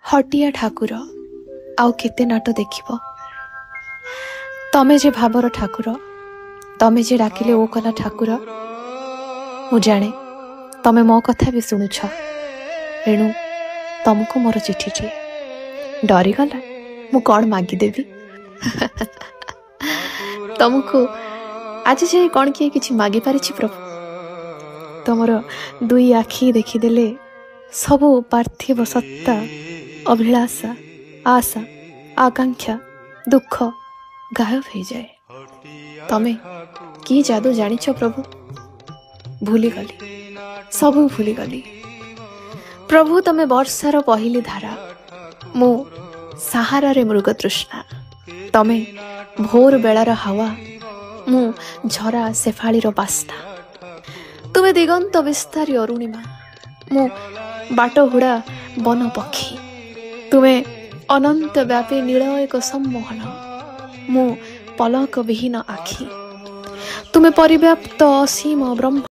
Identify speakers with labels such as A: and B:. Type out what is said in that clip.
A: हटिया ठाकुर आउ केते नाट देखिब तमे जे भावर ठाकुर तमे जे डाकिले ओ कला ठाकुर मु जाने तमे मो कथा भी शुणुछ एणु तुमको मोर चिठी डरीगला मु कौन मागिदेवी तुमको आज जे कौन किए किछि मागी पारिछि प्रभु तुमर दुई आखि देखिदेले सबु पार्थिव सत्ता अभिलाषा आशा आकांक्षा दुख गायब हो जाए तमे की जादू जानिछ प्रभु भूलीगली सबू भूलीगली प्रभु तमे वर्षार पहली धारा मु सहारा मृग तृष्णा तमे भोर बेलार हावा मु झरा शेफाळीर बास्ना तुमे दिगंत विस्तारी अरुणिमा मु बाट हुड़ा वन पक्षी तुमे अनंत व्यापी नील एक सम्मोहन मु पलक विहीन आखि तुमे परिव्याप्त असीम ब्रह्म